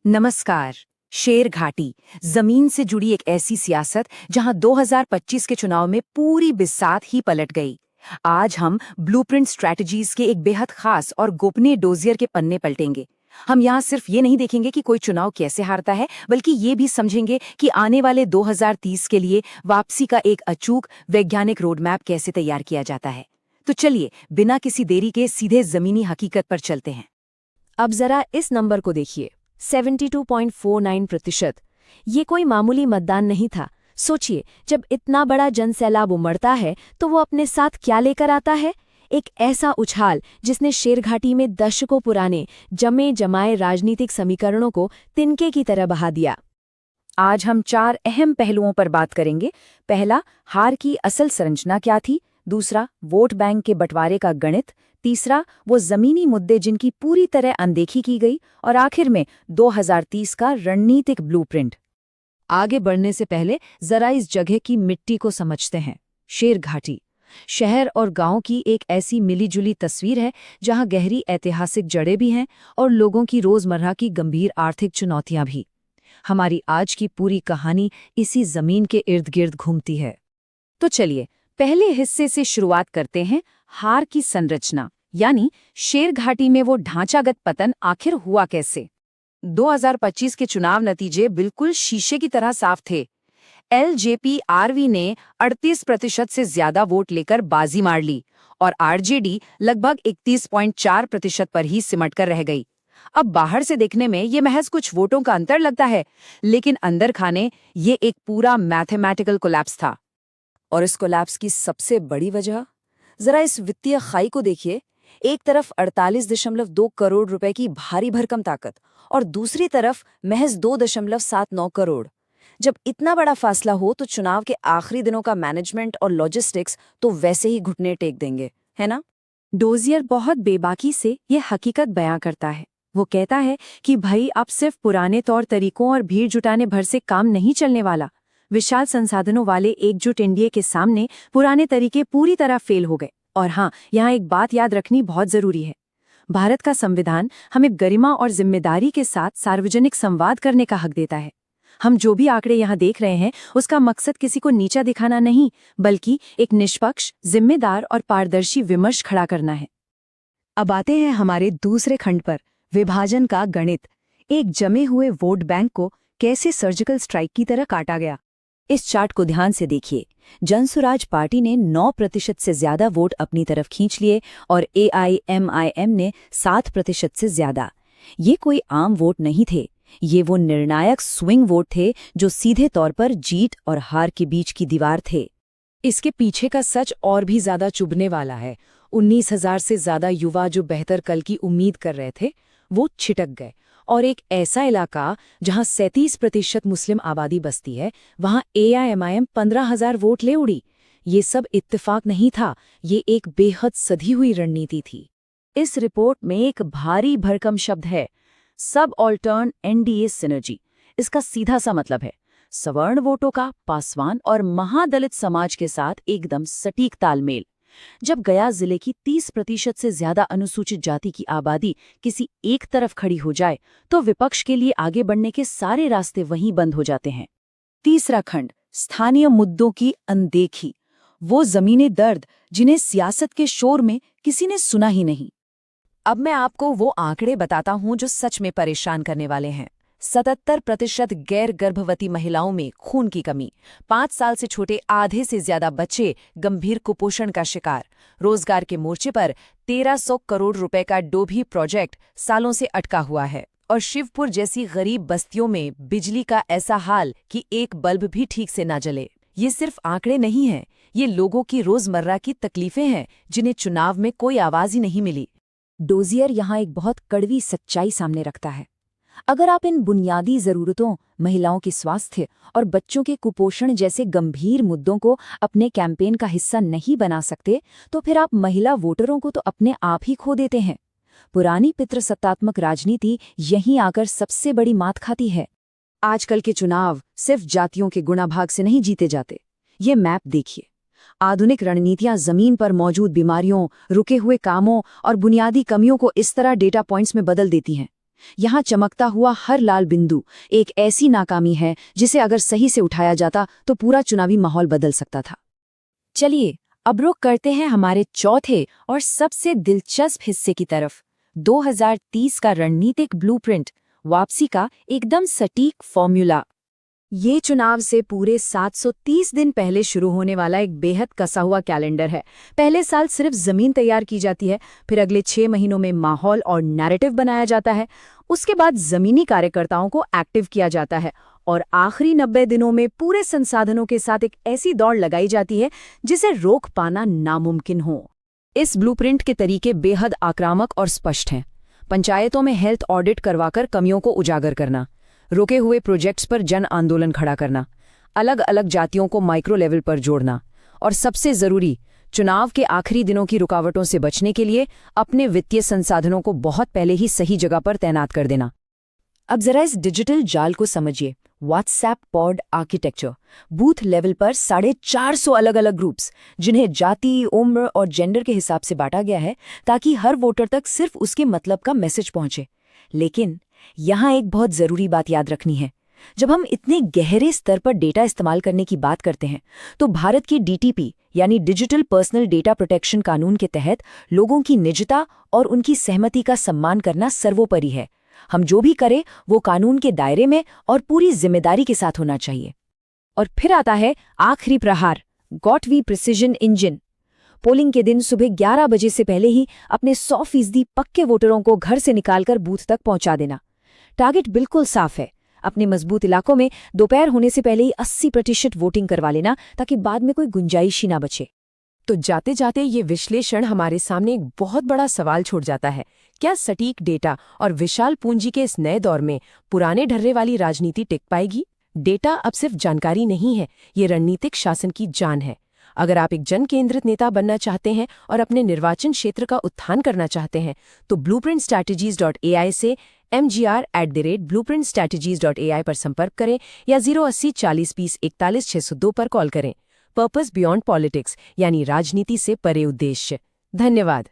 नमस्कार। शेर घाटी जमीन से जुड़ी एक ऐसी सियासत जहां 2025 के चुनाव में पूरी बिसात ही पलट गई। आज हम ब्लूप्रिंट स्ट्रैटेजीज के एक बेहद खास और गोपनीय डोजियर के पन्ने पलटेंगे। हम यहाँ सिर्फ ये नहीं देखेंगे कि कोई चुनाव कैसे हारता है, बल्कि ये भी समझेंगे कि आने वाले 2030 के लिए वापसी का एक अचूक वैज्ञानिक रोडमैप कैसे तैयार किया जाता है। तो चलिए बिना किसी देरी के सीधे जमीनी हकीकत पर चलते हैं। अब जरा इस नंबर को देखिए, 72.49%। ये कोई मामूली मतदान नहीं था। सोचिए, जब इतना बड़ा जनसैलाब उमड़ता है तो वो अपने साथ क्या लेकर आता है? एक ऐसा उछाल जिसने शेरघाटी में दशकों पुराने जमे जमाए राजनीतिक समीकरणों को तिनके की तरह बहा दिया। आज हम 4 अहम पहलुओं पर बात करेंगे। पहला, हार की असल संरचना क्या थी। दूसरा, वोट बैंक के बंटवारे का गणित। तीसरा, वो जमीनी मुद्दे जिनकी पूरी तरह अनदेखी की गई। और आखिर में 2030 का रणनीतिक ब्लूप्रिंट। आगे बढ़ने से पहले जरा इस जगह की मिट्टी को समझते हैं। शेरघाटी शहर और गांव की एक ऐसी मिलीजुली तस्वीर है जहां गहरी ऐतिहासिक जड़ें भी हैं और लोगों की रोजमर्रा की गंभीर आर्थिक चुनौतियां भी। हमारी आज की पूरी कहानी इसी जमीन के इर्द गिर्द घूमती है। तो चलिए पहले हिस्से से शुरुआत करते हैं। हार की संरचना, यानी शेरघाटी में वो ढांचागत पतन आखिर हुआ कैसे। 2025 के चुनाव नतीजे बिल्कुल शीशे की तरह साफ थे। एलजेपी-आरवी ने 38% से ज्यादा वोट लेकर बाजी मार ली और आरजेडी लगभग 31.4% पर ही सिमटकर रह गई। अब बाहर से देखने में ये महज कुछ वोटों का अंतर लगता है, लेकिन अंदर खाने ये एक पूरा मैथमेटिकल कोलैप्स था। और इस कोलैप्स की सबसे बड़ी वजह, जरा इस वित्तीय खाई को देखिए। एक तरफ 48.2 करोड़ रुपए की भारी भरकम ताकत और दूसरी तरफ महज 2.79 करोड़। जब इतना बड़ा फासला हो तो चुनाव के आखिरी दिनों का मैनेजमेंट और लॉजिस्टिक्स तो वैसे ही घुटने टेक देंगे, है ना। डोजियर बहुत बेबाकी से ये हकीकत बयां करता है। वो कहता है कि भाई, अब सिर्फ पुराने तौर तरीकों और भीड़ जुटाने भर से काम नहीं चलने वाला। विशाल संसाधनों वाले एकजुट इंडिया के सामने पुराने तरीके पूरी तरह फेल हो गए। और हाँ, यहाँ एक बात याद रखनी बहुत जरूरी है। भारत का संविधान हमें गरिमा और जिम्मेदारी के साथ सार्वजनिक संवाद करने का हक देता है। हम जो भी आंकड़े यहाँ देख रहे हैं, उसका मकसद किसी को नीचा दिखाना नहीं, बल्कि एक निष्पक्ष, जिम्मेदार और पारदर्शी विमर्श खड़ा करना है। अब आते हैं हमारे दूसरे खंड पर, विभाजन का गणित। एक जमे हुए वोट बैंक को कैसे सर्जिकल स्ट्राइक की तरह काटा गया। इस चार्ट को ध्यान से देखिए। जनसुराज पार्टी ने 9% से ज्यादा वोट अपनी तरफ खींच लिए और एआईएमआईएम ने 7% से ज्यादा। ये कोई आम वोट नहीं थे, ये वो निर्णायक स्विंग वोट थे जो सीधे तौर पर जीत और हार के बीच की दीवार थे। इसके पीछे का सच और भी ज्यादा चुभने वाला है। 19,000 से ज्यादा युवा जो बेहतर कल की उम्मीद कर रहे थे, वो छिटक गए। और एक ऐसा इलाका जहां 37% मुस्लिम आबादी बसती है, वहां एआईएमआईएम 15,000 वोट ले उड़ी। ये सब इत्तेफाक नहीं था, ये एक बेहद सधी हुई रणनीति थी। इस रिपोर्ट में एक भारी भरकम शब्द है, सब ऑल्टर्न एनडीए सिनर्जी। इसका सीधा सा मतलब है सवर्ण वोटों का पासवान और महादलित समाज के साथ एकदम सटीक तालमेल। जब गया जिले की 30% से ज्यादा अनुसूचित जाति की आबादी किसी एक तरफ खड़ी हो जाए, तो विपक्ष के लिए आगे बढ़ने के सारे रास्ते वहीं बंद हो जाते हैं। तीसरा खंड, स्थानीय मुद्दों की अनदेखी। वो जमीनी दर्द जिन्हें सियासत के शोर में किसी ने सुना ही नहीं। अब मैं आपको वो आंकड़े बताता हूं जो सच में परेशान करने वाले हैं। 77% गैर गर्भवती महिलाओं में खून की कमी, 5 साल से छोटे आधे से ज्यादा बच्चे गंभीर कुपोषण का शिकार। रोजगार के मोर्चे पर 1300 करोड़ रुपए का डोभी प्रोजेक्ट सालों से अटका हुआ है। और शिवपुर जैसी गरीब बस्तियों में बिजली का ऐसा हाल कि एक बल्ब भी ठीक से ना जले। ये सिर्फ आंकड़े नहीं हैं, ये लोगों की रोजमर्रा की तकलीफें हैं जिन्हें चुनाव में कोई आवाज ही नहीं मिली। डोजियर यहाँ एक बहुत कड़वी सच्चाई सामने रखता है। अगर आप इन बुनियादी जरूरतों, महिलाओं के स्वास्थ्य और बच्चों के कुपोषण जैसे गंभीर मुद्दों को अपने कैंपेन का हिस्सा नहीं बना सकते, तो फिर आप महिला वोटरों को तो अपने आप ही खो देते हैं। पुरानी पितृसत्तात्मक राजनीति यहीं आकर सबसे बड़ी मात खाती है। आजकल के चुनाव सिर्फ जातियों के गुणाभाग से नहीं जीते जाते। ये मैप देखिए। आधुनिक रणनीतियां जमीन पर मौजूद बीमारियों, रुके हुए कामों और बुनियादी कमियों को इस तरह डेटा पॉइंट्स में बदल देती हैं। यहाँ चमकता हुआ हर लाल बिंदु एक ऐसी नाकामी है जिसे अगर सही से उठाया जाता तो पूरा चुनावी माहौल बदल सकता था। चलिए अब रुख करते हैं हमारे चौथे और सबसे दिलचस्प हिस्से की तरफ, 2030 का रणनीतिक ब्लूप्रिंट, वापसी का एकदम सटीक फॉर्मूला। ये चुनाव से पूरे 730 दिन पहले शुरू होने वाला एक बेहद कसा हुआ कैलेंडर है। पहले साल सिर्फ जमीन तैयार की जाती है, फिर अगले 6 महीनों में माहौल और नैरेटिव बनाया जाता है, उसके बाद जमीनी कार्यकर्ताओं को एक्टिव किया जाता है और आखिरी 90 दिनों में पूरे संसाधनों के साथ एक ऐसी दौड़ लगाई जाती है जिसे रोक पाना नामुमकिन हो। इस ब्लूप्रिंट के तरीके बेहद आक्रामक और स्पष्ट हैं। पंचायतों में हेल्थ ऑडिट करवाकर कमियों को उजागर करना, रुके हुए प्रोजेक्ट्स पर जन आंदोलन खड़ा करना, अलग अलग जातियों को माइक्रो लेवल पर जोड़ना और सबसे जरूरी, चुनाव के आखिरी दिनों की रुकावटों से बचने के लिए अपने वित्तीय संसाधनों को बहुत पहले ही सही जगह पर तैनात कर देना। अब जरा इस डिजिटल जाल को समझिए। WhatsApp pod architecture, booth level पर 450 अलग अलग ग्रुप्स जिन्हें जाति, उम्र और जेंडर के हिसाब से बांटा गया है ताकि हर वोटर तक सिर्फ उसके मतलब का मैसेज पहुंचे। लेकिन यहाँ एक बहुत जरूरी बात याद रखनी है। जब हम इतने गहरे स्तर पर डेटा इस्तेमाल करने की बात करते हैं तो भारत की डीटीपी यानी डिजिटल पर्सनल डेटा प्रोटेक्शन कानून के तहत लोगों की निजता और उनकी सहमति का सम्मान करना सर्वोपरि है। हम जो भी करें वो कानून के दायरे में और पूरी जिम्मेदारी के साथ होना चाहिए। और फिर आता है आखिरी प्रहार, गॉटवी प्रिसिजन इंजन। पोलिंग के दिन सुबह 11 बजे से पहले ही अपने 100% पक्के वोटरों को घर से निकालकर बूथ तक पहुंचा देना। टारगेट बिल्कुल साफ है, अपने मजबूत इलाकों में दोपहर होने से पहले ही 80% वोटिंग करवा लेना ताकि बाद में कोई गुंजाइश ही ना बचे। तो जाते जाते ये विश्लेषण हमारे सामने एक बहुत बड़ा सवाल छोड़ जाता है। क्या सटीक डेटा और विशाल पूंजी के इस नए दौर में पुराने ढर्रे वाली राजनीति टिक पाएगी? डेटा अब सिर्फ जानकारी नहीं है, ये रणनीतिक शासन की जान है। अगर आप एक जन केंद्रित नेता बनना चाहते हैं और अपने निर्वाचन क्षेत्र का उत्थान करना चाहते हैं तो blueprintstrategies.ai से mgr@blueprintstrategies.ai पर संपर्क करें या 080 40 20 41 602 पर कॉल करें। पर्पस बियॉन्ड पॉलिटिक्स यानी राजनीति से परे उद्देश्य। धन्यवाद।